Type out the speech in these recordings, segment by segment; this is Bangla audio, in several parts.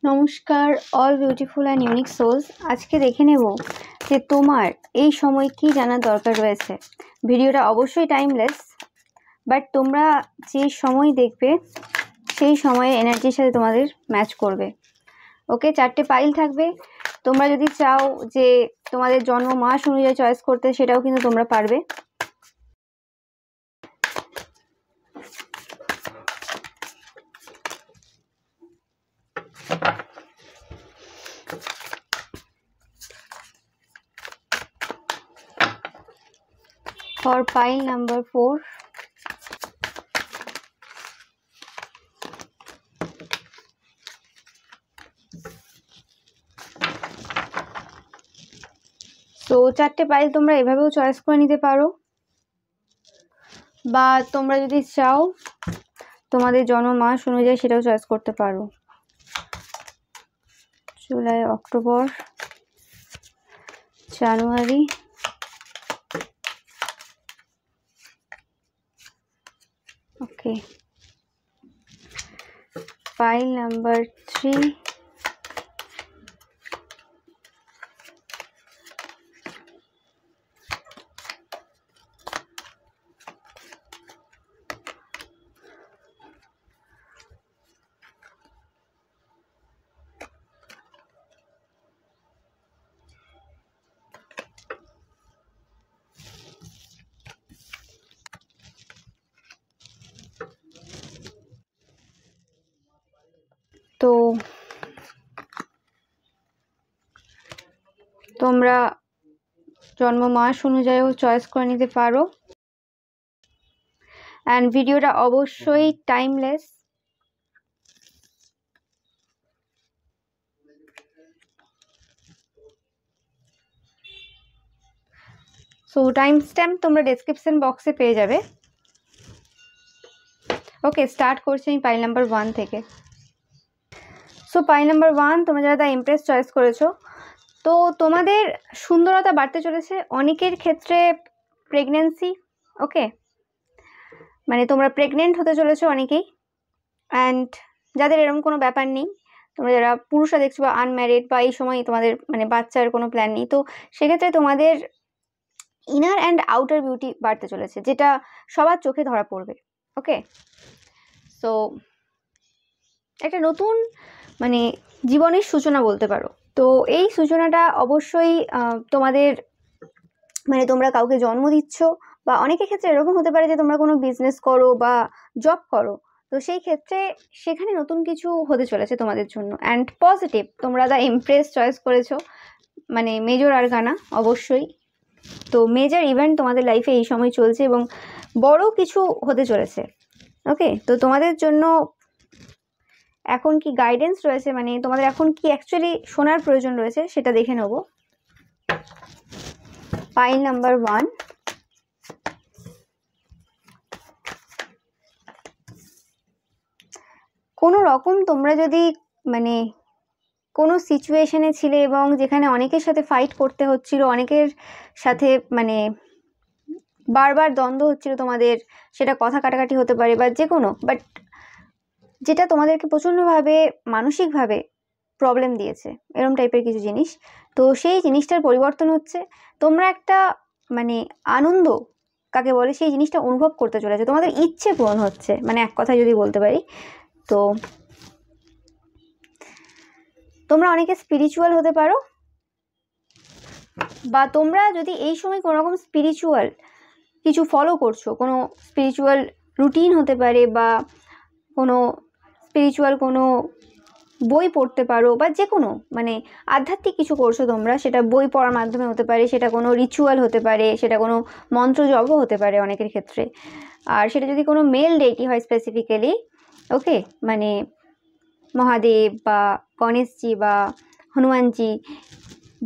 নমস্কার all beautiful and unique souls. আজকে দেখে নেব যে তোমার এই সময় কি জানার দরকার রয়েছে। ভিডিওটা অবশ্যই টাইমলেস, বাট তোমরা যে সময় দেখবে সেই সময়ে এনার্জির সাথে তোমাদের ম্যাচ করবে। ওকে, 4টে পাইল থাকবে। তোমরা যদি চাও যে তোমাদের জন্ম মাস অনুযায়ী চয়েস করতে, সেটাও কিন্তু তোমরা পারবে। For pile number 4, তো 4টে পাইল তোমরা এভাবেও চয়েস করে নিতে পারো, বা তোমরা যদি চাও তোমাদের জন্ম মাস অনুযায়ী সেটাও চয়েস করতে পারো। জুলাই, অক্টোবর, জানুয়ারি, ওকে। পাইল নাম্বার 3, তো তোমরা জন্ম মাস অনুযায়ীও চয়েস করে নিতে পারো। অ্যান্ড ভিডিওটা অবশ্যই টাইমলেস। সো টাইম স্ট্যাম্প তোমরা ডেসক্রিপশন বক্সে পেয়ে যাবে। ওকে, স্টার্ট করছি আমি পাইল নাম্বার 1 থেকে। সো পাইল নাম্বার 1, তোমরা যারা দ্য এমপ্রেস চয়েস করেছো, তো তোমাদের সুন্দরতা বাড়তে চলেছে। অনেকের ক্ষেত্রে প্রেগনেন্সি, ওকে, মানে তোমরা প্রেগনেন্ট হতে চলেছো অনেকেই। অ্যান্ড যাদের এরকম কোনো ব্যাপার নেই, তোমরা যারা পুরুষরা দেখছো বা আনম্যারিড, বা এই সময় তোমাদের মানে বাচ্চার কোনো প্ল্যান নেই, তো সেক্ষেত্রে তোমাদের ইনার অ্যান্ড আউটার বিউটি বাড়তে চলেছে, যেটা সবার চোখে ধরা পড়বে। ওকে, সো একটা নতুন মানে জীবনের সূচনা বলতে পারো। তো এই সূচনাটা অবশ্যই তোমাদের মানে তোমরা কাউকে জন্ম দিচ্ছ, বা অনেকের ক্ষেত্রে এরকম হতে পারে যে তোমরা কোনো বিজনেস করো বা জব করো, তো সেই ক্ষেত্রে সেখানে নতুন কিছু হতে চলেছে তোমাদের জন্য। অ্যান্ড পজিটিভ, তোমরা দ্য এমপ্রেস চয়েস করেছো, মানে মেজর আরকানা অবশ্যই। তো মেজর ইভেন্ট তোমাদের লাইফে এই সময় চলছে এবং বড় কিছু হতে চলেছে। ওকে, তো তোমাদের জন্য এখন কি গাইডেন্স রয়েছে, মানে তোমাদের এখন কি অ্যাকচুয়ালি শোনার প্রয়োজন রয়েছে, সেটা দেখে নেব। পাইল নাম্বার 1, কোনো রকম তোমরা যদি মানে কোনো সিচুয়েশনে ছিলে এবং যেখানে অনেকের সাথে ফাইট করতে হচ্ছিল, অনেকের সাথে মানে বারবার দ্বন্দ্ব হচ্ছিল তোমাদের, সেটা কথা কাটাকাটি হতে পারে বা যে কোনো, বাট যেটা তোমাদেরকে প্রচণ্ডভাবে মানসিকভাবে প্রবলেম দিয়েছে, এরম টাইপের কিছু জিনিস, তো সেই জিনিসটার পরিবর্তন হচ্ছে। তোমরা একটা মানে আনন্দ কাকে বলে সেই জিনিসটা অনুভব করতে চলেছে, তোমাদের ইচ্ছে পূরণ হচ্ছে, মানে এক কথায় যদি বলতে পারি। তো তোমরা অনেকে স্পিরিচুয়াল হতে পারো, বা তোমরা যদি এই সময় কোনো রকম স্পিরিচুয়াল কিছু ফলো করছো, কোনো স্পিরিচুয়াল রুটিন হতে পারে, বা কোনো স্পিরিচুয়াল কোনো বই পড়তে পারো, বা যে কোনো মানে আধ্যাত্মিক কিছু করছো তোমরা, সেটা বই পড়ার মাধ্যমে হতে পারে, সেটা কোনো রিচুয়াল হতে পারে, সেটা কোনো মন্ত্র জপও হতে পারে অনেকের ক্ষেত্রে। আর সেটা যদি কোনো মেল ডেইটি হয় স্পেসিফিক্যালি, ওকে, মানে মহাদেব বা গণেশজি বা হনুমানজি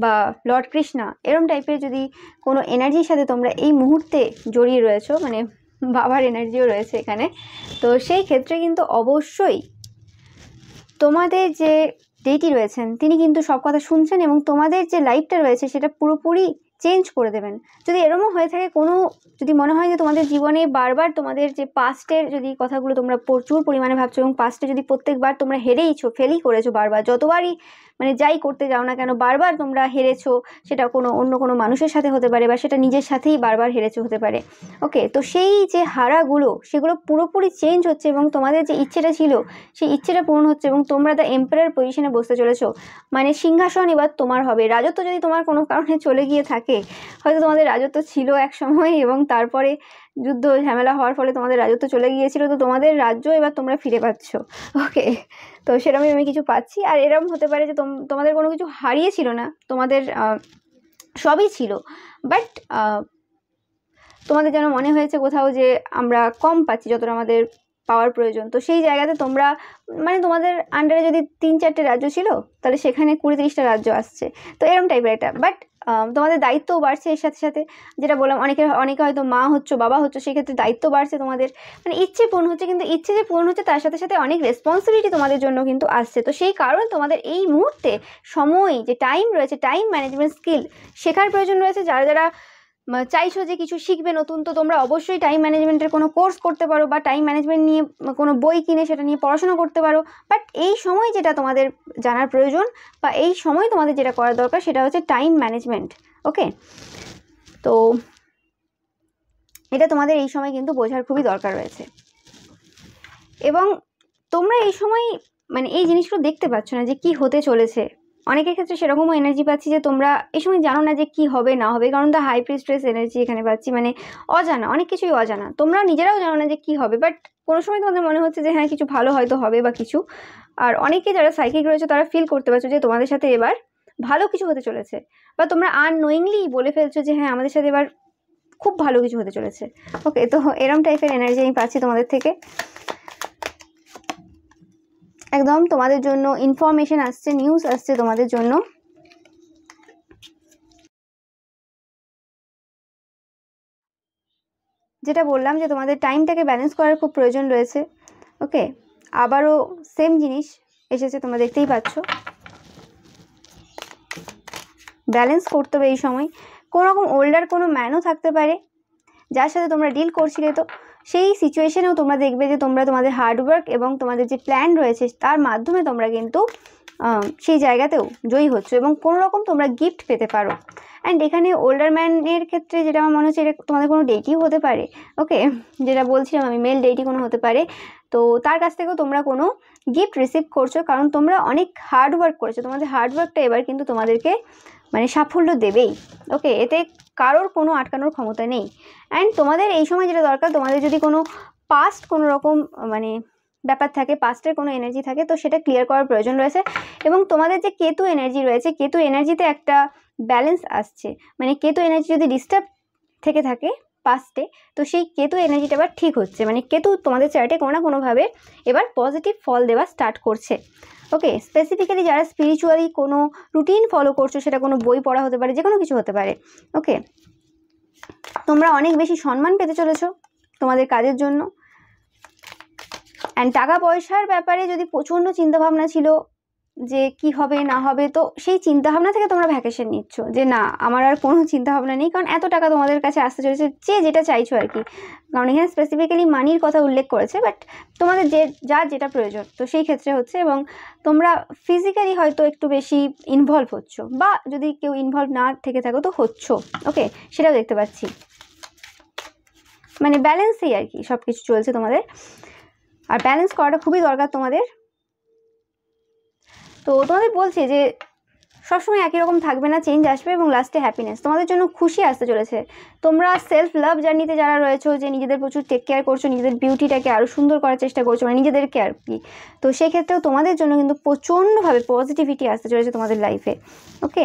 বা লর্ড কৃষ্ণা, এরম টাইপের যদি কোনো এনার্জির সাথে তোমরা এই মুহূর্তে জড়িয়ে রয়েছো, মানে বাবার এনার্জিও রয়েছে এখানে, তো সেই ক্ষেত্রে কিন্তু অবশ্যই তোমাদের যে ডেইটি রয়েছেন তিনি কিন্তু সব কথা শুনছেন এবং তোমাদের যে লাইফটা রয়েছে সেটা পুরোপুরি চেঞ্জ করে দেবেন। যদি এরকমও হয়ে থাকে যদি মনে হয় যে তোমাদের জীবনে বারবার তোমাদের যে পাস্টের যদি কথাগুলো তোমরা প্রচুর পরিমাণে ভাবছো এবং পাস্টে যদি প্রত্যেকবার তোমরা হেরেইছো, ফেলই করেছো বারবার, যতবারই যাই করতে যাও না কেন বারবার তোমরা হেরেছো, সেটা অন্য কোনো মানুষের সাথে হতে পারে বা সেটা নিজের সাথেই বারবার হেরেছো হতে পারে। ওকে, তো সেই যে হারাগুলো সেগুলো পুরোপুরি চেঞ্জ হচ্ছে এবং তোমাদের যে ইচ্ছেটা ছিল সেই ইচ্ছেটা পূরণ হচ্ছে এবং তোমরা দ্য এম্পারার পজিশনে বসতে চলেছো। সিংহাসন এবার তোমার হবে। রাজত্ব যদি তোমার কোনো কারণে চলে গিয়ে থাকে, হয়তো তোমাদের রাজত্ব ছিল এক সময় এবং তারপরে যুদ্ধ ঝামেলা হওয়ার ফলে তোমাদের রাজত্ব চলে গিয়েছিল, তো তোমাদের রাজ্য এবার তোমরা ফিরে পাচ্ছ। ওকে, তো সেরকমই আমি কিছু পাচ্ছি। আর এরকম হতে পারে যে তোমাদের কোনো কিছু হারিয়েছিল না, তোমাদের সবই ছিল, বাট তোমাদের যেন মনে হয়েছে কোথাও যে আমরা কম পাচ্ছি যতটা আমাদের পাওয়ার প্রয়োজন। তো সেই জায়গাতে তোমরা তোমাদের আন্ডারে যদি 3-4টে রাজ্য ছিল, তাহলে সেখানে 20-30টা রাজ্য আসছে। তো এরকম টাইপের একটা, বাট তোমাদের দায়িত্বও বাড়ছে এর সাথে সাথে। যেটা বললাম, অনেকে হয়তো মা হচ্ছ, বাবা হচ্ছ, সেক্ষেত্রে দায়িত্ব বাড়ছে তোমাদের। ইচ্ছে পূর্ণ হচ্ছে, কিন্তু ইচ্ছে যে পূর্ণ হচ্ছে তার সাথে সাথে অনেক রেসপন্সিবিলিটি তোমাদের জন্য কিন্তু আসছে। তো সেই কারণে তোমাদের এই মুহূর্তে সময় যে টাইম রয়েছে, টাইম ম্যানেজমেন্ট স্কিল শেখার প্রয়োজন রয়েছে। যারা চাইছো যে কিছু শিখবে নতুন, তো তোমরা অবশ্যই টাইম ম্যানেজমেন্টের কোনো কোর্স করতে পারো বা টাইম ম্যানেজমেন্ট নিয়ে কোনো বই কিনে সেটা নিয়ে পড়াশোনা করতে পারো। বাট এই সময় যেটা তোমাদের জানার প্রয়োজন বা এই সময় তোমাদের যেটা করা দরকার সেটা হচ্ছে টাইম ম্যানেজমেন্ট। ওকে, তো এটা তোমাদের এই সময় কিন্তু বোঝার খুবই দরকার রয়েছে। এবং তোমরা এই সময় এই জিনিসগুলো দেখতে পাচ্ছ না যে কি হতে চলেছে। অনেকের ক্ষেত্রে সেরকমও এনার্জি পাচ্ছি যে তোমরা এই সময় জানো না যে কি হবে না হবে, কারণ দ্য হাই প্রিস্ট্রেস এনার্জি এখানে পাচ্ছি। অজানা, অনেক কিছুই অজানা, তোমরা নিজেরাও জানো না যে কি হবে, বাট কোনো সময় তোমাদের মনে হচ্ছে যে হ্যাঁ কিছু ভালো হয়তো হবে বা কিছু। আর অনেকে যারা সাইকিক রয়েছে তারা ফিল করতে পারছো যে তোমাদের সাথে এবার ভালো কিছু হতে চলেছে, বা তোমরা আননোয়িংলি বলে ফেলছো যে হ্যাঁ আমাদের সাথে এবার খুব ভালো কিছু হতে চলেছে। ওকে, তো এরম টাইপের এনার্জি আমি পাচ্ছি তোমাদের থেকে। একদম তোমাদের জন্য ইনফরমেশন আসছে, নিউজ আসছে তোমাদের জন্য। যেটা বললাম যে তোমাদের টাইমটাকে ব্যালেন্স করার খুব প্রয়োজন রয়েছে। ওকে, আবারও সেম জিনিস এসেছে, তোমরা দেখতেই পাচ্ছ। ব্যালেন্স করতে হবে এই সময়। কোনো রকম ওল্ডার কোনো ম্যানও থাকতে পারে যার সাথে তোমরা ডিল করছিলে, তো সেই সিচুয়েশনেও তোমরা দেখবে যে তোমরা তোমাদের হার্ডওয়ার্ক এবং তোমাদের যে প্ল্যান রয়েছে তার মাধ্যমে তোমরা কিন্তু সেই জায়গাতেও জয়ী হচ্ছ এবং কোনো রকম তোমরা গিফট পেতে পারো। অ্যান্ড এখানে ওল্ডার ম্যানের ক্ষেত্রে যেটা আমার মনে হচ্ছে, এটা তোমাদের কোনো ডেটই হতে পারে। ওকে, যেটা বলছিলাম আমি, মেল ডেটই কোনো হতে পারে। তো তার কাছ থেকেও তোমরা কোনো গিফট রিসিভ করছো, কারণ তোমরা অনেক হার্ডওয়ার্ক করেছো। তোমাদের হার্ডওয়ার্কটা এবার কিন্তু তোমাদেরকে সাফল্য দেবেই। ওকে, এতে কারোর কোনো আটকানোর ক্ষমতা নেই। অ্যান্ড তোমাদের এই সময় যেটা দরকার, তোমাদের যদি কোনো পাস্ট কোনো রকম ব্যাপার থাকে, পাস্টের কোনো এনার্জি থাকে, তো সেটা ক্লিয়ার করার প্রয়োজন রয়েছে। এবং তোমাদের যে কেতু এনার্জি রয়েছে, কেতু এনার্জিতে একটা ব্যালেন্স আসছে। কেতু এনার্জি যদি ডিস্টার্ব থেকে থাকে পাস্টে, তো সেই কেতু এনার্জিটা এবার ঠিক হচ্ছে। কেতু তোমাদের চার্টে কোনো না কোনোভাবে এবার পজিটিভ ফল দেওয়া স্টার্ট করছে। ওকে, স্পেসিফিক্যালি যারা স্পিরিচুয়ালি কোনো রুটিন ফলো করছো, সেটা কোনো বই পড়া হতে পারে, যে কোনো কিছু হতে পারে। ওকে, তোমরা অনেক বেশি সম্মান পেতে চলেছো তোমাদের কাজের জন্য। অ্যান্ড টাকা পয়সার ব্যাপারে যদি প্রচণ্ড চিন্তাভাবনা ছিল যে কি হবে না হবে, তো সেই চিন্তাভাবনা থেকে তোমরা ভ্যাকেশন নিচ্ছ যে না, আমার আর কোনো চিন্তাভাবনা নেই, কারণ এত টাকা তোমাদের কাছে আসতে চলেছে, যে যেটা চাইছো আর কি। কারণ এখানে স্পেসিফিক্যালি মানির কথা উল্লেখ করেছে, বাট তোমাদের যার যেটা প্রয়োজন তো সেই ক্ষেত্রে হচ্ছে। এবং তোমরা ফিজিক্যালি হয়তো একটু বেশি ইনভলভ হচ্ছ, বা যদি কেউ ইনভলভ না থেকে থাকো তো হচ্ছ। ওকে, সেটাও দেখতে পাচ্ছি। ব্যালেন্সেই আর কি সব কিছু চলছে তোমাদের, আর ব্যালেন্স করাটা খুবই দরকার তোমাদের। তো তোমাদের বলছে যে সবসময় একই রকম থাকবে না, চেঞ্জ আসবে এবং লাস্টে হ্যাপিনেস তোমাদের জন্য, খুশি আসতে চলেছে। তোমরা সেলফ লাভ জার্নিতে যারা রয়েছো, যে নিজেদের প্রচুর টেক কেয়ার করছো, নিজেদের বিউটিটাকে আরও সুন্দর করার চেষ্টা করছো, নিজেদেরকে আর কি, তো সেই ক্ষেত্রেও তোমাদের জন্য কিন্তু প্রচণ্ডভাবে পজিটিভিটি আসতে চলেছে তোমাদের লাইফে। ওকে,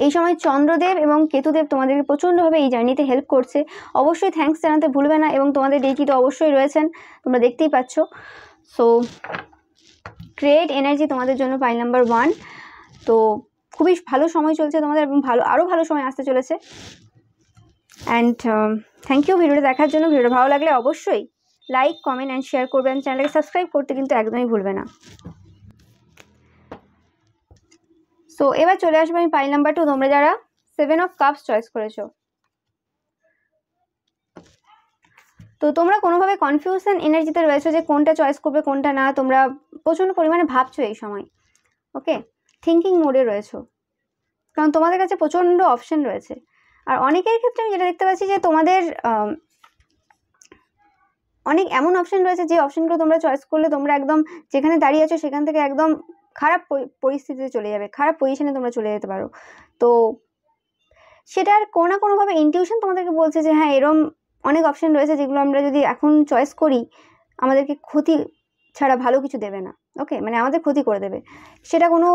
এই সময় চন্দ্রদেব এবং কেতুদেব তোমাদেরকে প্রচণ্ডভাবে এই জার্নিতে হেল্প করছে। অবশ্যই থ্যাঙ্কস জানাতে ভুলবে না, এবং তোমাদের ডেইটি তো অবশ্যই রয়েছেন, তোমরা দেখতেই পাচ্ছ। সো গ্রেট এনার্জি তোমাদের জন্য পাইল নাম্বার 1। তো খুবই ভালো সময় চলছে তোমাদের, এবং আরও ভালো সময় আসতে চলেছে। অ্যান্ড থ্যাংক ইউ ভিডিওটা দেখার জন্য। ভিডিওটা ভালো লাগলে অবশ্যই লাইক, কমেন্ট অ্যান্ড শেয়ার করবেন। চ্যানেলটাকে সাবস্ক্রাইব করতে কিন্তু একদমই ভুলবে না। সো এবার চলে আসবো আমি পাইল নাম্বার 2, তোমরা যারা 7 অফ কাপস চয়েস করেছো। তো তোমরা কোনোভাবে কনফিউশন এনার্জিতে রয়েছো যে কোনটা চয়েস করবে কোনটা না, তোমরা প্রচণ্ড পরিমাণে ভাবছো এই সময়। ওকে, থিঙ্কিং মোডে রয়েছো, কারণ তোমাদের কাছে প্রচণ্ড অপশন রয়েছে। আর অনেকের ক্ষেত্রে আমি যেটা দেখতে পাচ্ছি যে তোমাদের অনেক এমন অপশন রয়েছে যে অপশনগুলো তোমরা চয়েস করলে তোমরা একদম যেখানে দাঁড়িয়ে আছো সেখান থেকে একদম খারাপ পরিস্থিতিতে চলে যাবে, খারাপ পজিশনে তোমরা চলে যেতে পারো। তো সেটার কোনো না কোনোভাবে ইনটিউশন তোমাদেরকে বলছে যে হ্যাঁ এরম অনেক অপশন রয়েছে যেগুলো আমরা যদি এখন চয়েস করি আমাদেরকে ক্ষতি ছাড়া ভালো কিছু দেবে না। ওকে, মানে আমাদের ক্ষতি করে দেবে, সেটা কোনো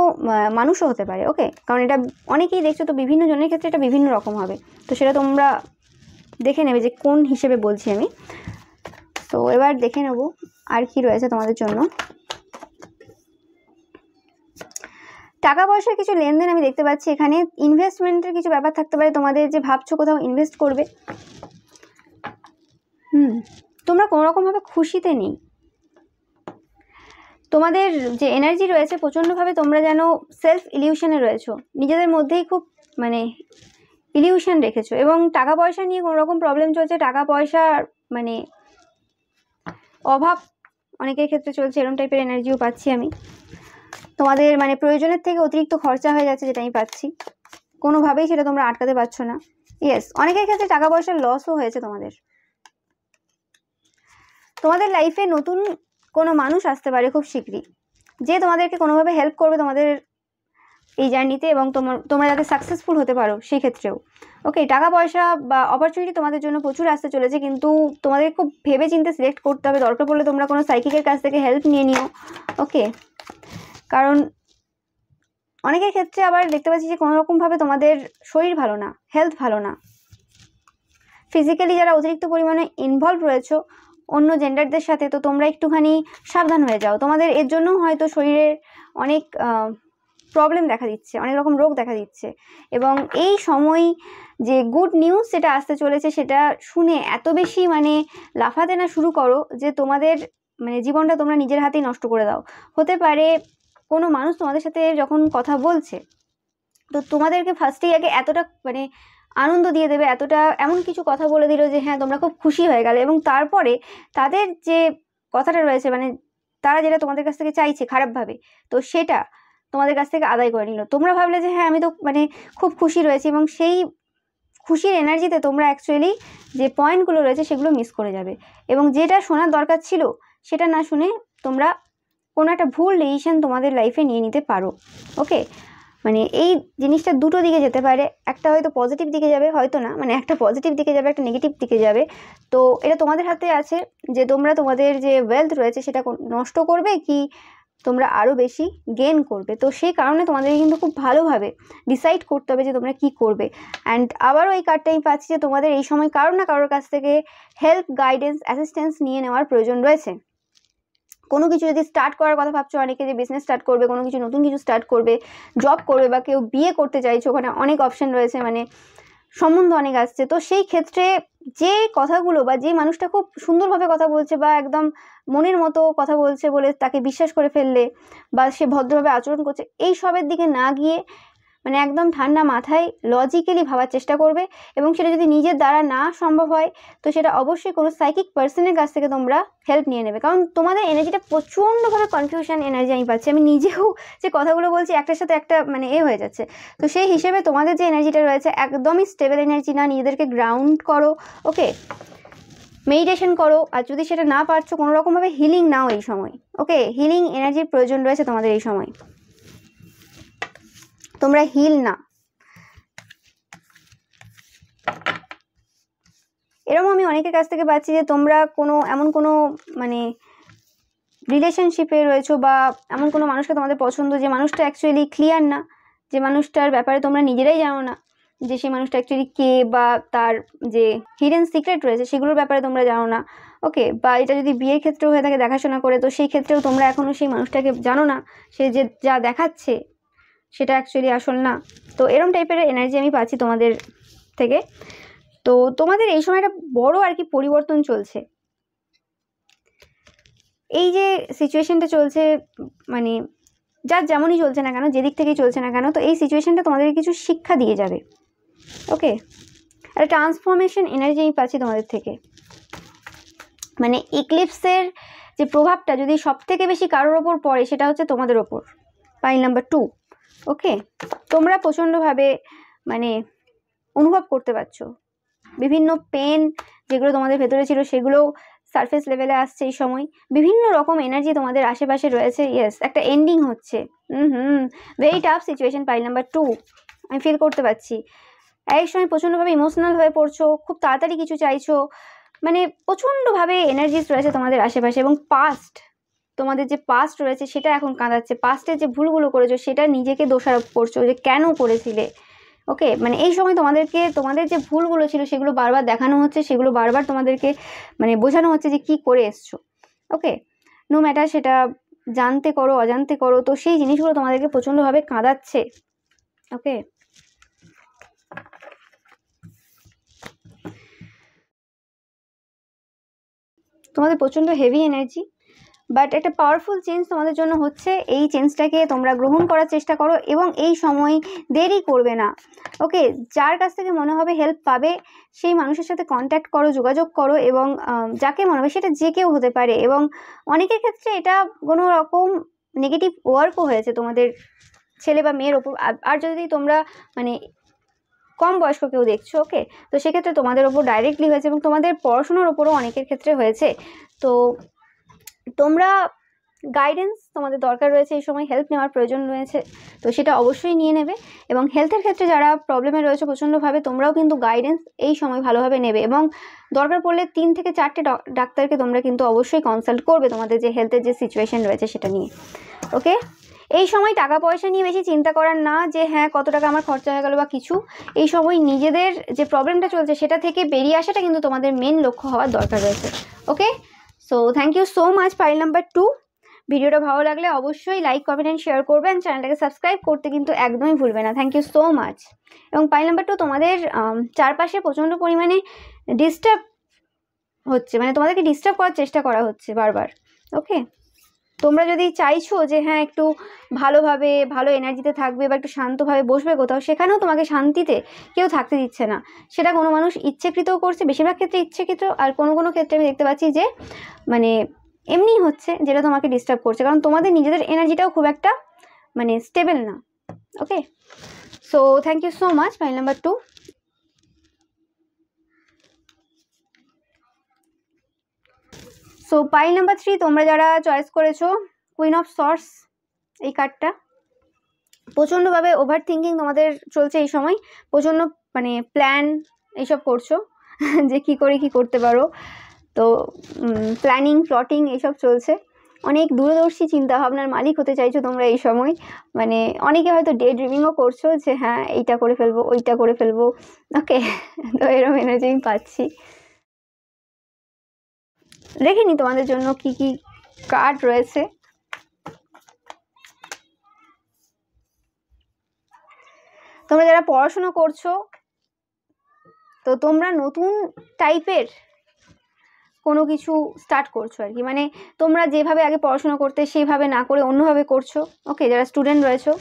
মানুষও হতে পারে। ওকে, কারণ এটা অনেকেই দেখছো, তো বিভিন্ন জনের ক্ষেত্রে এটা বিভিন্ন রকম হবে, তো সেটা তোমরা দেখে নেবে যে কোন হিসেবে বলছি আমি। তো এবার দেখে নেব আর কি রয়েছে তোমাদের জন্য। টাকা পয়সার কিছু লেনদেন আমি দেখতে পাচ্ছি এখানে, ইনভেস্টমেন্টের কিছু ব্যাপার থাকতে পারে তোমাদের, যে ভাবছো কোথাও ইনভেস্ট করবে। তোমরা কোনো রকমভাবে খুশিতে নেই, তোমাদের যে এনার্জি রয়েছে প্রচণ্ডভাবে তোমরা যেন সেলফ ইলিউশনে রয়েছো, নিজেদের মধ্যেই খুব মানে ইলিউশন রেখেছো, এবং টাকা পয়সা নিয়ে কোনো রকম প্রবলেম চলছে, টাকা পয়সা মানে অভাব অনেকের ক্ষেত্রে চলছে, এরকম টাইপের এনার্জিও পাচ্ছি আমি। তোমাদের মানে প্রয়োজনের থেকে অতিরিক্ত খরচা হয়ে যাচ্ছে, যেটা আমি পাচ্ছি, কোনোভাবেই সেটা তোমরা আটকাতে পারছো না। ইয়েস, অনেকের ক্ষেত্রে টাকা পয়সার লসও হয়েছে তোমাদের। তোমাদের লাইফে নতুন কোনো মানুষ আসতে পারে খুব শীঘ্রই, যে তোমাদেরকে কোনোভাবে হেল্প করবে তোমাদের এই জার্নিতে, এবং তোমরা যাতে সাকসেসফুল হতে পারো সেই ক্ষেত্রেও। ওকে, টাকা পয়সা বা অপরচুনিটি তোমাদের জন্য প্রচুর আসতে চলেছে, কিন্তু তোমাদের খুব ভেবে চিন্তে সিলেক্ট করতে হবে। দরকার পড়লে তোমরা কোনো সাইকিকের কাছ থেকে হেল্প নিয়ে নিও। ওকে, কারণ অনেকের ক্ষেত্রে আবার দেখতে পাচ্ছি যে কোনো রকমভাবে তোমাদের শরীর ভালো না, হেলথ ভালো না, ফিজিক্যালি যারা অতিরিক্ত পরিমাণে ইনভলভ রয়েছো অন্য জেন্ডারদের সাথে, তো তোমরা একটুখানি সাবধান হয়ে যাও। তোমাদের এর জন্য হয়তো শরীরের অনেক প্রবলেম দেখা দিচ্ছে, অনেক রকম রোগ দেখা দিচ্ছে, এবং এই সময় যে গুড নিউজ সেটা আসতে চলেছে সেটা শুনে এত বেশি মানে লাফাতে না শুরু করো যে তোমাদের মানে জীবনটা তোমরা নিজের হাতেই নষ্ট করে দাও। হতে পারে কোনো মানুষ তোমাদের সাথে যখন কথা বলছে, তো তোমাদেরকে ফার্স্টেই আগে এতটা মানে আনন্দ দিয়ে দেবে, এতটা এমন কিছু কথা বলে দিল যে হ্যাঁ তোমরা খুব খুশি হয়ে গেলে, এবং তারপরে তাদের যে কথাটা রয়েছে মানে তারা যেটা তোমাদের কাছ থেকে চাইছে খারাপভাবে, তো সেটা তোমাদের কাছ থেকে আদায় করে নিল। তোমরা ভাবলে যে হ্যাঁ আমি তো মানে খুব খুশি রয়েছি, এবং সেই খুশির এনার্জিতে তোমরা অ্যাকচুয়ালি যে পয়েন্টগুলো রয়েছে সেগুলো মিস করে যাবে, এবং যেটা শোনার দরকার ছিল সেটা না শুনে তোমরা কোনো একটা ভুল ডিসিশন তোমাদের লাইফে নিয়ে নিতে পারো। ওকে, মানে এই জিনিসটা দুটো দিকে যেতে পারে, একটা হয়তো পজিটিভ দিকে যাবে, হয়তো না, মানে একটা পজিটিভ দিকে যাবে, একটা নেগেটিভ দিকে যাবে। তো এটা তোমাদের হাতে আছে যে তোমরা তোমাদের যে ওয়েলথ রয়েছে সেটা নষ্ট করবে কি তোমরা আরও বেশি গেইন করবে। তো সেই কারণে তোমাদের কিন্তু খুব ভালোভাবে ডিসাইড করতে হবে যে তোমরা কি করবে। অ্যান্ড আবারও এই কার্ডটা আমি পাচ্ছি যে তোমাদের এই সময় কারোর না কারোর কাছ থেকে হেল্প, গাইডেন্স, অ্যাসিস্ট্যান্স নিয়ে নেওয়ার প্রয়োজন রয়েছে। কোনো কিছু যদি স্টার্ট করার কথা ভাবছো, অনেকে যে বিজনেস স্টার্ট করবে, কোনো কিছু নতুন কিছু স্টার্ট করবে, জব করবে, বা কেউ বিয়ে করতে চাইছো, ওখানে অনেক অপশন রয়েছে, মানে সম্বন্ধ অনেক আসছে। তো সেই ক্ষেত্রে যে কথাগুলো বা যে মানুষটা খুব সুন্দরভাবে কথা বলছে বা একদম মনের মতো কথা বলছে বলে তাকে বিশ্বাস করে ফেললে, বা সে ভদ্রভাবে আচরণ করছে, এই সবের দিকে না গিয়ে মানে একদম ঠান্ডা মাথায় লজিক্যালি ভাবার চেষ্টা করবে, এবং সেটা যদি নিজের দ্বারা না সম্ভব হয় তো সেটা অবশ্যই কোনো সাইকিক পার্সনের কাছ থেকে তোমরা হেল্প নিয়ে নেবে। কারণ তোমাদের এনার্জিটা প্রচণ্ডভাবে কনফিউশন এনার্জি আমি পাচ্ছি, আমি নিজেও যে কথাগুলো বলছি একটার সাথে একটা মানে হয়ে যাচ্ছে। তো সেই হিসেবে তোমাদের যে এনার্জিটা রয়েছে একদমই স্টেবল এনার্জি না, নিজেদেরকে গ্রাউন্ড করো। ওকে, মেডিটেশন করো, আর যদি সেটা না পারছো কোনো রকমভাবে হিলিং নাও এই সময়। ওকে, হিলিং এনার্জির প্রয়োজন রয়েছে তোমাদের এই সময়, তোমরা হিল না। এরকম আমি অনেকের কাছ থেকে পাচ্ছি যে তোমরা কোনো এমন কোনো মানে রিলেশনশিপে রয়েছো, বা এমন কোনো মানুষকে তোমাদের পছন্দ যে মানুষটা অ্যাকচুয়ালি ক্লিয়ার না, যে মানুষটার ব্যাপারে তোমরা নিজেরাই জানো না যে সেই মানুষটা অ্যাকচুয়ালি কে, বা তার যে হিডেন সিক্রেট রয়েছে সেগুলোর ব্যাপারে তোমরা জানো না। ওকে, বা এটা যদি বিয়ের ক্ষেত্রেও হয়ে থাকে দেখাশোনা করে, তো সেই ক্ষেত্রেও তোমরা এখনও সেই মানুষটাকে জানো না, সে যে যা দেখাচ্ছে সেটা অ্যাকচুয়ালি আসল না। তো এরম টাইপের এনার্জি আমি পাচ্ছি তোমাদের থেকে। তো তোমাদের এই সময়টা বড় আর কি পরিবর্তন চলছে, এই যে সিচুয়েশনটা চলছে মানে যার যেমনই চলছে না কেন, যেদিক থেকেই চলছে না কেন, তো এই সিচুয়েশনটা তোমাদেরকে কিছু শিক্ষা দিয়ে যাবে। ওকে, একটা ট্রান্সফরমেশন এনার্জি আমি পাচ্ছি তোমাদের থেকে। মানে ইক্লিপসের যে প্রভাবটা যদি সব থেকে বেশি কারোর ওপর পড়ে সেটা হচ্ছে তোমাদের ওপর, পাইল নাম্বার 2। ওকে, তোমরা প্রচণ্ডভাবে মানে অনুভব করতে পারছো বিভিন্ন পেন যেগুলো তোমাদের ভেতরে ছিল সেগুলোও সারফেস লেভেলে আসছে এই সময়। বিভিন্ন রকম এনার্জি তোমাদের আশেপাশে রয়েছে। ইয়েস, একটা এন্ডিং হচ্ছে। Very tough situation, pile number 2 আমি ফিল করতে পারছি। এক সময় প্রচণ্ডভাবে ইমোশনাল হয়ে পড়ছো, খুব তাড়াতাড়ি কিছু চাইছো, মানে প্রচণ্ডভাবে এনার্জিস রয়েছে তোমাদের আশেপাশে। এবং পাস্ট, তোমাদের যে পাস্ট রয়েছে সেটা এখন কাঁদাচ্ছে। পাস্টে যে ভুলগুলো করেছো সেটা নিজেকে দোষারোপ করছো যে কেন করেছিলে। ওকে, মানে এই সময় তোমাদেরকে তোমাদের যে ভুলগুলো ছিল সেগুলো বারবার দেখানো হচ্ছে, সেগুলো বারবার তোমাদেরকে মানে বোঝানো হচ্ছে যে কি করে এসছো। ওকে, নো ম্যাটার সেটা জানতে করো অজান্তে করো, তো সেই জিনিসগুলো তোমাদেরকে প্রচণ্ডভাবে কাঁদাচ্ছে। ওকে, তোমাদের প্রচণ্ড হেভি এনার্জি, বাট একটা পাওয়ারফুল চেঞ্জ তোমাদের জন্য হচ্ছে। এই চেঞ্জটাকে তোমরা গ্রহণ করার চেষ্টা করো এবং এই সময় দেরি করবে না। ওকে, যার কাছ থেকে মনে হবে হেল্প পাবে সেই মানুষের সাথে কন্ট্যাক্ট করো, যোগাযোগ করো, এবং যাকে মনে হবে, সেটা যে কেউ হতে পারে। এবং অনেকের ক্ষেত্রে এটা কোনো রকম নেগেটিভ ওয়ার্কও হয়েছে তোমাদের ছেলে বা মেয়ের ওপর। আর যদি তোমরা মানে কম বয়স্ক কেউ দেখছো, ওকে, তো সেক্ষেত্রে তোমাদের ওপর ডাইরেক্টলি হয়েছে এবং তোমাদের পড়াশোনার ওপরও অনেকের ক্ষেত্রে হয়েছে। তো তোমরা গাইডেন্স তোমাদের দরকার রয়েছে এই সময়, হেল্প নেওয়ার প্রয়োজন রয়েছে, তো সেটা অবশ্যই নিয়ে নেবে। এবং হেলথের ক্ষেত্রে যারা প্রবলেমে রয়েছে প্রচণ্ডভাবে, তোমরাও কিন্তু গাইডেন্স এই সময় ভালোভাবে নেবে এবং দরকার পড়লে 3 থেকে 4টে ডাক্তারকে তোমরা কিন্তু অবশ্যই কনসাল্ট করবে তোমাদের যে হেলথের যে সিচুয়েশন রয়েছে সেটা নিয়ে। ওকে, এই সময় টাকা পয়সা নিয়ে বেশি চিন্তা করার না, যে হ্যাঁ কত টাকা আমার খরচা হয়ে গেল বা কিছু। এই সময় নিজেদের যে প্রবলেমটা চলছে সেটা থেকে বেরিয়ে আসাটা কিন্তু তোমাদের মেন লক্ষ্য হওয়ার দরকার রয়েছে। Okay, so thank you so much pile number 2। ভিডিওটা ভালো লাগলে অবশ্যই লাইক কমেন্ট অ্যান্ড শেয়ার করবেন, চ্যানেলটাকে সাবস্ক্রাইব করতে কিন্তু একদমই ভুলবে না। Thank you so much. এবং পাইল নাম্বার 2, তোমাদের চারপাশে প্রচণ্ড পরিমাণে ডিস্টার্ব হচ্ছে, মানে তোমাদেরকে ডিস্টার্ব করার চেষ্টা করা হচ্ছে বারবার। ওকে, তোমরা যদি চাইছো যে হ্যাঁ একটু ভালোভাবে ভালো এনার্জিতে থাকবে বা একটু শান্তভাবে বসবে কোথাও, সেখানেও তোমাকে শান্তিতে কেউ থাকতে দিচ্ছে না। সেটা কোনো মানুষ ইচ্ছেকৃতও করছে, বেশিরভাগ ক্ষেত্রে ইচ্ছেকৃত, আর কোনো কোনো ক্ষেত্রে আমি দেখতে পাচ্ছি যে মানে এমনি হচ্ছে, যেটা তোমাকে ডিস্টার্ব করছে, কারণ তোমাদের নিজেদের এনার্জিটাও খুব একটা মানে স্টেবল না। Okay, so thank you so much pile number 2। So pile number 3, তোমরা যারা চয়েস করেছো কুইন অফ সর্টস এই কার্ডটা, প্রচণ্ডভাবে ওভার থিঙ্কিং তোমাদের চলছে এই সময়, প্রচণ্ড মানে প্ল্যান এইসব করছো যে কি করে কি করতে পারো, তো প্ল্যানিং প্লটিং এইসব চলছে। অনেক দূরদর্শী চিন্তাভাবনার মালিক হতে চাইছো তোমরা এই সময়। মানে অনেকে হয়তো ডে ড্রিমিংও করছো যে হ্যাঁ এইটা করে ফেলবো, ওইটা করে ফেলবো। ওকে, তো এরকম এনার্জি আমি পাচ্ছি। দেখিনি তোমাদের জন্য কি কি কার্ড রয়েছে। তোমরা যারা পড়াশোনা করছো, তো তোমরা নতুন টাইপের কোনো কিছু স্টার্ট করছো আর কি, মানে তোমরা যেভাবে আগে পড়াশোনা করতে সেভাবে না করে অন্যভাবে করছো। ওকে, যারা স্টুডেন্ট রয়েছো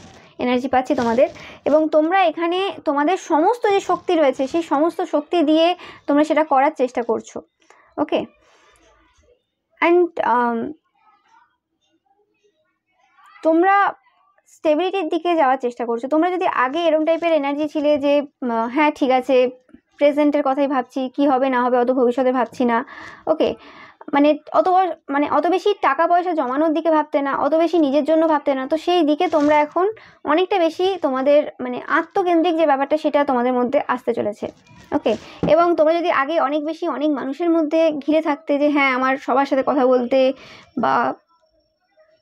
এনার্জি পাচ্ছি তোমাদের, এবং তোমরা এখানে তোমাদের সমস্ত যে শক্তি রয়েছে সেই সমস্ত শক্তি দিয়ে তোমরা সেটা করার চেষ্টা করছো। ওকে, অ্যান্ড তোমরা স্টেবিলিটির দিকে যাওয়ার চেষ্টা করছো। তোমরা যদি আগে এরকম টাইপের এনার্জি ছিলে যে হ্যাঁ ঠিক আছে প্রেজেন্টের কথাই ভাবছি, কি হবে না হবে অত ভবিষ্যতে ভাবছি না। ওকে, মানে অত বেশি টাকা পয়সা জমানোর দিকে ভাবতে না, অত বেশি নিজের জন্য ভাবতে না, তো সেই দিকে তোমরা এখন অনেকটা বেশি তোমাদের মানে আত্মকেন্দ্রিক যে ব্যাপারটা সেটা তোমাদের মধ্যে আসতে চলেছে। ওকে, এবং তোমরা যদি আগে অনেক বেশি অনেক মানুষের মধ্যে ঘিরে থাকতে, যে হ্যাঁ আমার সবার সাথে কথা বলতে বা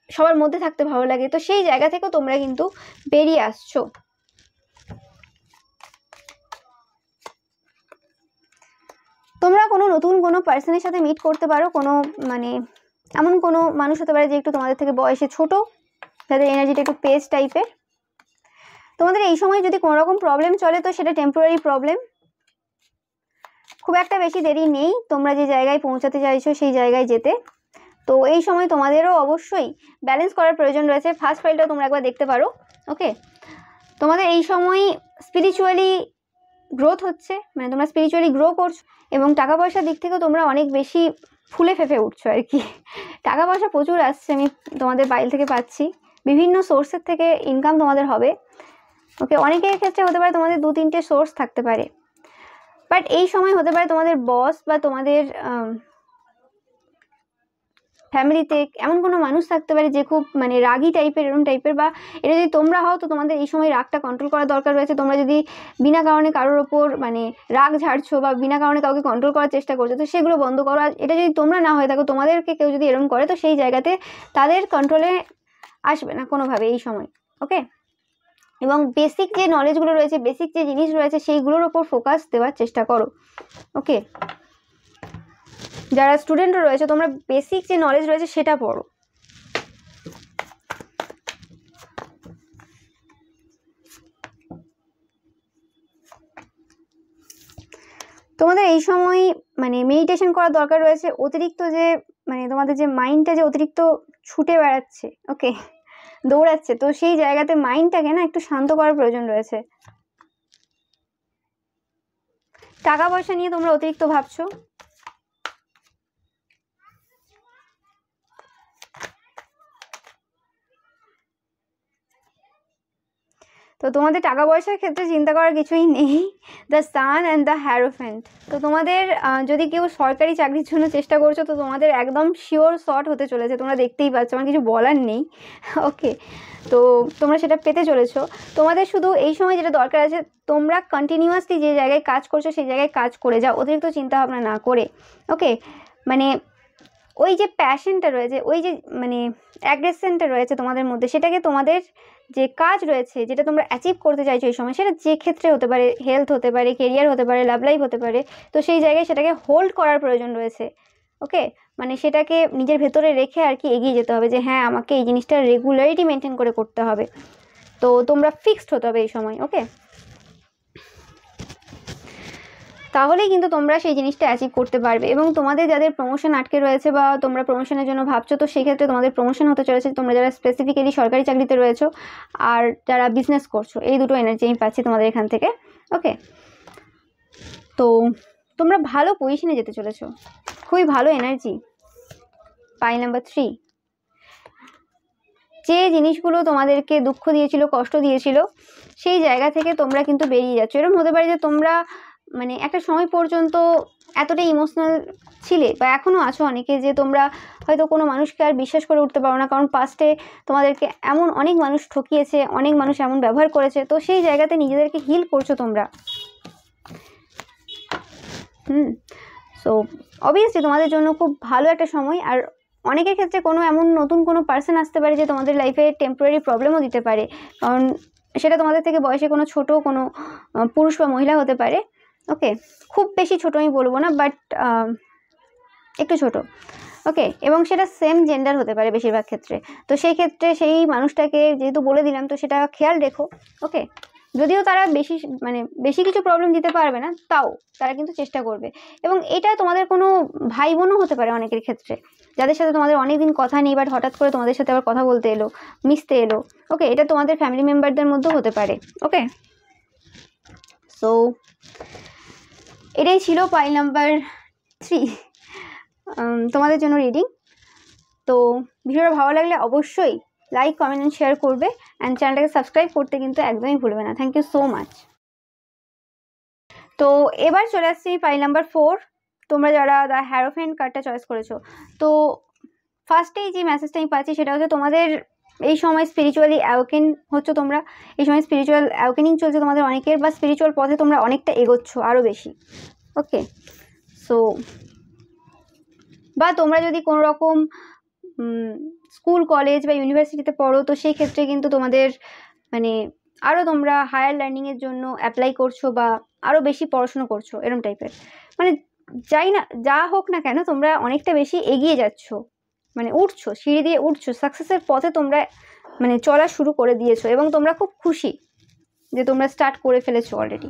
সবার মধ্যে থাকতে ভালো লাগে, তো সেই জায়গা থেকেও তোমরা কিন্তু বেরিয়ে আসছো। তোমরা কোনো নতুন কোনো পার্সনের সাথে মিট করতে পারো, কোনো মানে এমন কোনো মানুষ হতে পারে যে একটু তোমাদের থেকে বয়সে ছোট, যাদের এনার্জিটা একটু পেজ টাইপের। তোমাদের এই সময় যদি কোনো রকম প্রবলেম চলে তো সেটা টেম্পোরারি প্রবলেম, খুব একটা বেশি দেরি নেই তোমরা যে জায়গায় পৌঁছাতে চাইছো সেই জায়গায় যেতে। তো এই সময় তোমাদেরও অবশ্যই ব্যালেন্স করার প্রয়োজন রয়েছে। ফার্স্ট ফাইলটা তোমরা একবার দেখতে পারো। ওকে, তোমাদের এই সময় স্পিরিচুয়ালি গ্রোথ হচ্ছে, মানে তোমরা স্পিরিচুয়ালি গ্রো করছো এবং টাকা পয়সার দিক থেকেও তোমরা অনেক বেশি ফুলে ফেঁপে উঠছো আর কি। টাকা পয়সা প্রচুর আসছে, আমি তোমাদের বাইরে থেকে পাচ্ছি, বিভিন্ন সোর্সের থেকে ইনকাম তোমাদের হবে। ওকে, অনেকের ক্ষেত্রে হতে পারে তোমাদের 2-3টে সোর্স থাকতে পারে, বাট এই সময় হতে পারে তোমাদের বস বা তোমাদের ফ্যামিলিতে এমন কোনো মানুষ থাকতে পারে যে খুব মানে রাগী টাইপের, এরকম টাইপের, বা এটা যদি তোমরা হও তো তোমাদের এই সময় রাগটা কন্ট্রোল করার দরকার রয়েছে। তোমরা যদি বিনা কারণে কারোর ওপর মানে রাগ ঝাড়ছো বা বিনা কারণে কাউকে কন্ট্রোল করার চেষ্টা করছো, তো সেগুলো বন্ধ করো। আর এটা যদি তোমরা না হয়ে থাকো, তোমাদেরকে কেউ যদি এরকম করে, তো সেই জায়গাতে তাদের কন্ট্রোলে আসবে না কোনোভাবে এই সময়। ওকে, এবং বেসিক যে নলেজগুলো রয়েছে, বেসিক যে জিনিস রয়েছে, সেইগুলোর ওপর ফোকাস দেওয়ার চেষ্টা করো। ওকে, যারা স্টুডেন্টরা রয়েছে তোমরা বেসিক যে নলেজ রয়েছে সেটা পড়ো। তোমাদের এই সময় মানে মেডিটেশন করার দরকার রয়েছে। অতিরিক্ত যে মানে তোমাদের যে মাইন্ডটা যে অতিরিক্ত ছুটে বেড়াচ্ছে, ওকে, দৌড়াচ্ছে, তো সেই জায়গাতে মাইন্ডটাকে না একটু শান্ত করার প্রয়োজন রয়েছে। টাকা পয়সা নিয়ে তোমরা অতিরিক্ত ভাবছো, তো তোমাদের টাকা পয়সার ক্ষেত্রে চিন্তা করার কিছুই নেই। The sun and the hierophant. তো তোমাদের যদি কেউ সরকারি চাকরির জন্য চেষ্টা করছো, তো তোমাদের একদম শিওর শর্ট হতে চলেছে, তোমরা দেখতেই পাচ্ছ, আমার কিছু বলার নেই। ওকে, তো তোমরা সেটা পেতে চলেছো। তোমাদের শুধু এই সময় যেটা দরকার আছে, তোমরা কন্টিনিউয়াসলি যে জায়গায় কাজ করছো সেই জায়গায় কাজ করে যাও, অতিরিক্ত চিন্তা ভাবনা না করে। ওকে, মানে ওই যে প্যাশনটা রয়েছে, ওই যে মানে অ্যাগ্রেশনটা রয়েছে তোমাদের মধ্যে, সেটাকে তোমাদের যে কাজ রয়েছে, যেটা তোমরা অ্যাচিভ করতে চাইছো এই সময়, সেটা যে ক্ষেত্রে হতে পারে, হেলথ হতে পারে, কেরিয়ার হতে পারে, লাভ লাইফ হতে পারে, তো সেই জায়গায় সেটাকে হোল্ড করার প্রয়োজন রয়েছে। ওকে, মানে সেটাকে নিজের ভেতরে রেখে আর কি এগিয়ে যেতে হবে, যে হ্যাঁ আমাকে এই জিনিসটা রেগুলারিটি মেনটেন করে করতে হবে। তো তোমরা ফিক্সড হতে হবে এই সময়। ওকে, তাহলেই কিন্তু তোমরা সেই জিনিসটা অ্যাচিভ করতে পারবে। এবং তোমাদের যাদের প্রমোশন আটকে রয়েছে বা তোমরা প্রমোশনের জন্য ভাবছো, তো সেক্ষেত্রে তোমাদের প্রমোশন হতে চলেছে, তোমরা যারা স্পেসিফিক্যালি সরকারি চাকরিতে রয়েছো আর যারা বিজনেস করছো, এই দুটো এনার্জি আমি পাচ্ছি তোমাদের এখান থেকে। ওকে, তো তোমরা ভালো পজিশনে যেতে চলেছো, খুবই ভালো এনার্জি। পাইল নাম্বার 3, যে জিনিসগুলো তোমাদেরকে দুঃখ দিয়েছিল, কষ্ট দিয়েছিল, সেই জায়গা থেকে তোমরা কিন্তু বেরিয়ে যাচ্ছ। এরকম হতে পারে যে তোমরা মানে একটা সময় পর্যন্ত এতটাই ইমোশনাল ছিলে বা এখনও আছো অনেকে, যে তোমরা হয়তো কোনো মানুষকে আর বিশ্বাস করে উঠতে পারো না, কারণ পাস্টে তোমাদেরকে এমন অনেক মানুষ ঠকিয়েছে, অনেক মানুষ এমন ব্যবহার করেছে, তো সেই জায়গাতে নিজেদেরকে হিল করছো তোমরা। সো অবভিয়াসলি তোমাদের জন্য খুব ভালো একটা সময়। আর অনেকের ক্ষেত্রে কোনো এমন নতুন কোনো পার্সন আসতে পারে যে তোমাদের লাইফে টেম্পোরারি প্রবলেমও দিতে পারে, কারণ সেটা তোমাদের থেকে বয়সে কোনো ছোট কোনো পুরুষ বা মহিলা হতে পারে। ওকে, খুব বেশি ছোট আমি বলবো না, বাট একটু ছোট। ওকে, এবং সেটা সেম জেন্ডার হতে পারে বেশিরভাগ ক্ষেত্রে। তো সেই ক্ষেত্রে সেই মানুষটাকে যেহেতু বলে দিলাম, তো সেটা খেয়াল রেখো। ওকে, যদিও তারা বেশি কিছু প্রবলেম দিতে পারবে না, তাও তারা কিন্তু চেষ্টা করবে। এবং এটা তোমাদের কোনো ভাই বোনও হতে পারে অনেকের ক্ষেত্রে, যাদের সাথে তোমাদের অনেকদিন কথা নেই, বাট হঠাৎ করে তোমাদের সাথে আবার কথা বলতে এলো, মিশতে এলো। ওকে, এটা তোমাদের ফ্যামিলি মেম্বারদের মধ্যেও হতে পারে। ওকে, সো এটাই ছিল পাইল নাম্বার 3 তোমাদের জন্য রিডিং। তো ভিডিওটা ভালো লাগলে অবশ্যই লাইক, কমেন্ট অ্যান্ড শেয়ার করবে, অ্যান্ড চ্যানেলটাকে সাবস্ক্রাইব করতে কিন্তু একদমই ভুলবে না। Thank you so much. তো এবার চলে আসছি পাইল নাম্বার 4, তোমরা যারা দ্য হ্যারোফ্যান্ট কার্ডটা চয়েস করেছো। তো ফার্স্টেই যে মেসেজটা আমি পাচ্ছি সেটা হচ্ছে তোমাদের এই সময় স্পিরিচুয়ালি অ্যাওকেন হচ্ছে, তোমরা এই সময় স্পিরিচুয়াল অ্যাওকেনিং চলছে তোমাদের অনেকের, বা স্পিরিচুয়াল পথে তোমরা অনেকটা এগোচ্ছ আরও বেশি। ওকে, সো বা তোমরা যদি কোনো রকম স্কুল, কলেজ বা ইউনিভার্সিটিতে পড়ো, তো সেই ক্ষেত্রে কিন্তু তোমাদের মানে আরও তোমরা হায়ার লার্নিংয়ের জন্য অ্যাপ্লাই করছো বা আরও বেশি পড়াশুনো করছো, এরম টাইপের। মানে যাই না, যা হোক না কেন, তোমরা অনেকটা বেশি এগিয়ে যাচ্ছ, মানে উঠছো, সিঁড়ি দিয়ে উঠছো, সাকসেসের পথে তোমরা মানে চলা শুরু করে দিয়েছো, এবং তোমরা খুব খুশি যে তোমরা স্টার্ট করে ফেলেছো অলরেডি,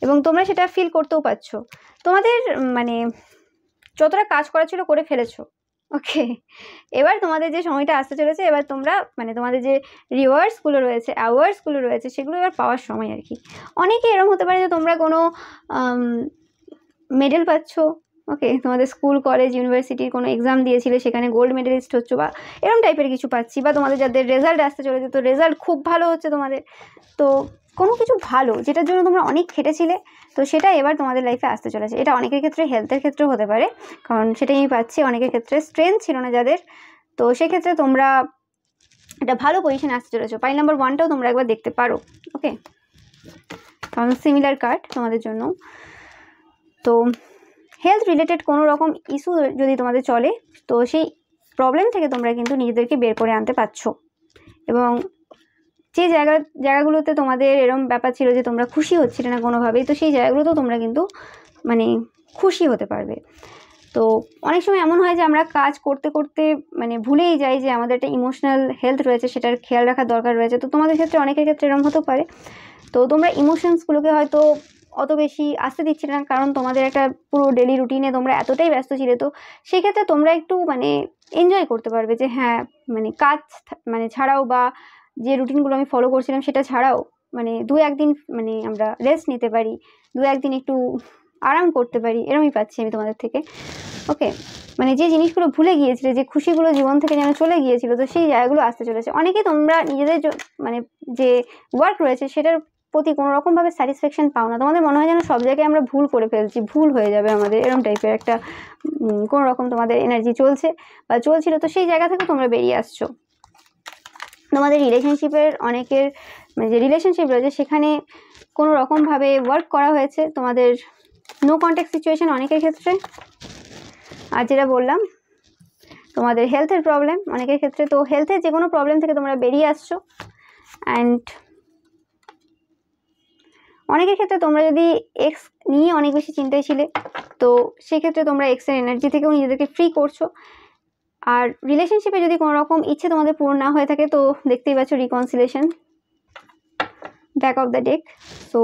এবং তোমরা সেটা ফিল করতেও পারছো। তোমাদের মানে যতটা কাজ করা ছিল করে ফেলেছো। ওকে, এবার তোমাদের যে সময়টা আসতে চলেছে, এবার তোমরা মানে তোমাদের যে রিওয়ার্ডসগুলো রয়েছে, অ্যাওয়ার্ডসগুলো রয়েছে, সেগুলো এবার পাওয়ার সময় আর কি। অনেকে এরকম হতে পারে যে তোমরা কোনো মেডেল পাচ্ছ, ওকে, তোমাদের স্কুল কলেজ ইউনিভার্সিটির কোনো এক্সাম দিয়েছিলে, সেখানে গোল্ড মেডেলিস্ট হচ্ছে বা এরকম টাইপের কিছু পাচ্ছি, বা তোমাদের যাদের রেজাল্ট আসতে চলেছে, তো রেজাল্ট খুব ভালো হচ্ছে তোমাদের, তো কোনো কিছু ভালো যেটার জন্য তোমরা অনেক খেটেছিলে, তো সেটা এবার তোমাদের লাইফে আসতে চলেছে। এটা অনেকের ক্ষেত্রে হেলথের ক্ষেত্রেও হতে পারে, কারণ সেটাই আমি পাচ্ছি। অনেকের ক্ষেত্রে স্ট্রেংথ ছিল না যাদের, তো সেক্ষেত্রে তোমরা একটা ভালো পজিশনে আসতে চলেছো। পাইল নাম্বার 1টাও তোমরা একবার দেখতে পারো, ওকে, কারণ সিমিলার কার্ড তোমাদের জন্য। তো হেলথ রিলেটেড কোনো রকম ইস্যু যদি তোমাদের চলে, তো সেই প্রবলেম থেকে তোমরা কিন্তু নিজেদেরকে বের করে আনতে পারছো। এবং যে জায়গাগুলোতে তোমাদের এরকম ব্যাপার ছিল যে তোমরা খুশি হচ্ছিলে না কোনোভাবেই, তো সেই জায়গাগুলোতেও তোমরা কিন্তু মানে খুশি হতে পারবে। তো অনেক সময় এমন হয় যে আমরা কাজ করতে করতে মানে ভুলেই যাই যে আমাদের একটা ইমোশনাল হেলথ রয়েছে, সেটার খেয়াল রাখার দরকার রয়েছে। তো তোমাদের ক্ষেত্রে অনেকের ক্ষেত্রে এরকম হতে পারে। তো তোমরা ইমোশনসগুলোকে হয়তো অত বেশি আসতে দিচ্ছিলে না, কারণ তোমাদের একটা পুরো ডেলি রুটিনে তোমরা এতটাই ব্যস্ত ছিলে। তো সেক্ষেত্রে তোমরা একটু মানে এনজয় করতে পারবে যে হ্যাঁ, মানে কাজ মানে ছাড়াও বা যে রুটিনগুলো আমি ফলো করছিলাম সেটা ছাড়াও মানে 2-1 দিন মানে আমরা রেস্ট নিতে পারি, 2-1 দিন একটু আরাম করতে পারি, এরমই পাচ্ছি আমি তোমাদের থেকে। ওকে, মানে যে জিনিসগুলো ভুলে গিয়েছিলে, যে খুশিগুলো জীবন থেকে যেন চলে গিয়েছিল, তো সেই জায়গাগুলো আসতে চলেছে। অনেকে তোমরা নিজেদের মানে যে ওয়ার্ক রয়েছে সেটার প্রতি কোনো রকমভাবে স্যাটিসফ্যাকশন পাও না, তোমাদের মনে হয় যেন সব জায়গায় আমরা ভুল করে ফেলছি, ভুল হয়ে যাবে আমাদের, এরকম টাইপের একটা কোনো রকম তোমাদের এনার্জি চলছে বা চলছিল। তো সেই জায়গা থেকে তোমরা বেরিয়ে আসছো। তোমাদের রিলেশনশিপের অনেকের মানে যে রিলেশনশিপ রয়েছে সেখানে কোনো রকমভাবে ওয়ার্ক করা হয়েছে, তোমাদের নো কন্ট্যাক্ট সিচুয়েশন অনেকের ক্ষেত্রে। আর যেটা বললাম তোমাদের হেলথের প্রবলেম অনেকের ক্ষেত্রে, তো হেলথের যে কোনো প্রবলেম থেকে তোমরা বেরিয়ে আসছো। অ্যান্ড অনেকের ক্ষেত্রে তোমরা যদি এক্স নিয়ে অনেক বেশি চিন্তায় ছিলে, তো সেক্ষেত্রে তোমরা এক্সের এনার্জি থেকেও নিজেদেরকে ফ্রি করছো। আর রিলেশনশিপে যদি কোনো রকম ইচ্ছে তোমাদের পূরণ না হয়ে থাকে, তো দেখতেই পাচ্ছ reconciliation back of the day. So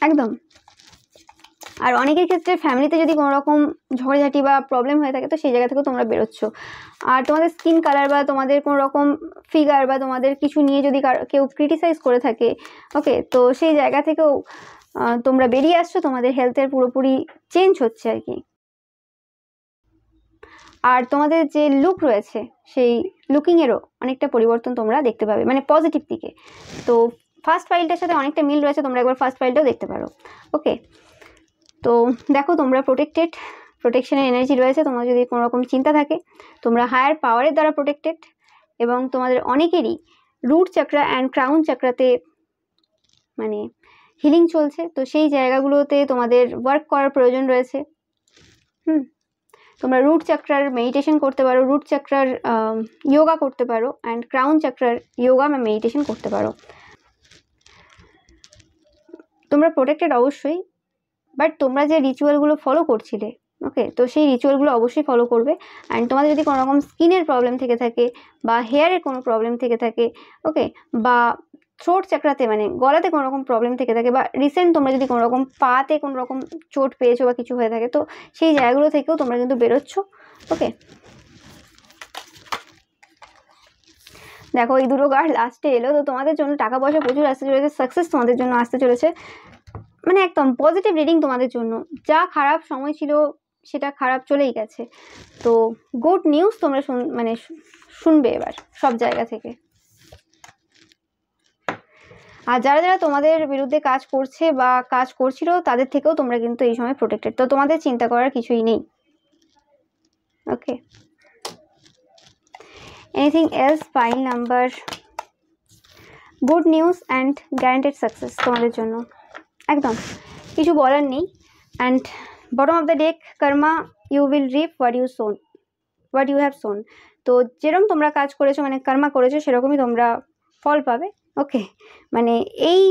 একদম। আর অনেকের ক্ষেত্রে ফ্যামিলিতে যদি কোনো রকম ঝগড়াঝাটি বা প্রবলেম হয়ে থাকে, তো সেই জায়গা থেকেও তোমরা বেরোচ্ছ। আর তোমাদের স্কিন কালার বা তোমাদের কোনো রকম ফিগার বা তোমাদের কিছু নিয়ে যদি কেউ ক্রিটিসাইজ করে থাকে, ওকে, তো সেই জায়গা থেকেও তোমরা বেরিয়ে আসছো, তোমাদের হেলথের পুরোপুরি চেঞ্জ হচ্ছে আর কি। আর তোমাদের যে লুক রয়েছে সেই লুকিংয়েরও অনেকটা পরিবর্তন তোমরা দেখতে পাবে, মানে পজিটিভ দিকে। তো ফার্স্ট ফাইলটার সাথে অনেকটা মিল রয়েছে, তোমরা একবার ফার্স্ট ফাইলটাও দেখতে পারো। ওকে, তো দেখো তোমরা প্রোটেকশনের এনার্জি রয়েছে। তোমার যদি কোনো রকম চিন্তা থাকে, তোমরা হায়ার পাওয়ারের দ্বারা প্রোটেক্টেড। এবং তোমাদের অনেকেরই রুট চাকরা অ্যান্ড ক্রাউন চাকরাতে মানে হিলিং চলছে, তো সেই জায়গাগুলোতে তোমাদের ওয়ার্ক করার প্রয়োজন রয়েছে। তোমরা রুট চাকরার মেডিটেশন করতে পারো, রুট চাকরার যোগা করতে পারো, অ্যান্ড ক্রাউন চাকরার যোগা বা মেডিটেশন করতে পারো। তোমরা প্রোটেক্টেড অবশ্যই, বাট তোমরা যে রিচুয়ালগুলো ফলো করছিলে, ওকে, তো সেই রিচুয়ালগুলো অবশ্যই ফলো করবে। অ্যান্ড তোমাদের যদি কোনো রকম স্কিনের প্রবলেম থেকে থাকে বা হেয়ারের কোনো প্রবলেম থেকে থাকে, ওকে, বা থ্রোট চাকরাতে মানে গলাতে কোনো রকম প্রবলেম থেকে থাকে, বা রিসেন্ট তোমরা যদি কোনো রকম পাতে কোনো রকম চোট পেয়েছো বা কিছু হয়ে থাকে, তো সেই জায়গাগুলো থেকেও তোমরা কিন্তু বেরোচ্ছ। ওকে, দেখো এই দুটো কার্ড লাস্টে এলো, তো তোমাদের জন্য টাকা পয়সা প্রচুর আসতে চলেছে, সাকসেস তোমাদের জন্য আসতে চলেছে, মানে একদম পজিটিভ রিডিং তোমাদের জন্য। যা খারাপ সময় ছিল সেটা খারাপ চলেই গেছে, তো গুড নিউজ তোমরা মানে শুনবে এবার সব জায়গা থেকে। আর যারা যারা তোমাদের বিরুদ্ধে কাজ করছে বা কাজ করছিল, তাদের থেকেও তোমরা কিন্তু এই সময় প্রোটেক্টেড, তো তোমাদের চিন্তা করার কিছুই নেই। Okay, anything else? Pile number, good news and guaranteed success তোমাদের জন্য, একদম কিছু বলার নেই। And bottom of the deck, karma you will reap what you have sown. তো যেরকম তোমরা কাজ করেছো মানে কর্মা করেছো, সেরকমই তোমরা ফল পাবে। ওকে, মানে এই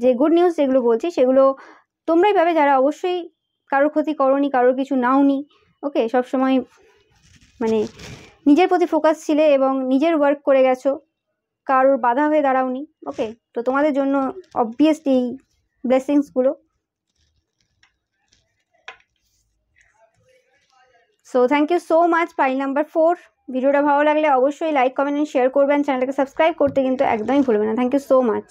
যে গুড নিউজ যেগুলো বলছি সেগুলো তোমরাই পাবে যারা অবশ্যই কারোর ক্ষতি করোনি, কারোর কিছু নাওনি। ওকে, সবসময় মানে নিজের প্রতি ফোকাস ছিলে এবং নিজের ওয়ার্ক করে গেছো, কারোর বাধা হয়ে দাঁড়াওনি। ওকে, তো তোমাদের জন্য অবভিয়াসলি এই ব্লেসিংসগুলো। So thank you so much pile number 4। ভিডিওটা ভালো লাগলে অবশ্যই লাইক কমেন্ট এন্ড শেয়ার করবেন, চ্যানেলটাকে সাবস্ক্রাইব করতে কিন্তু একদমই ভুলবেন না। Thank you so much.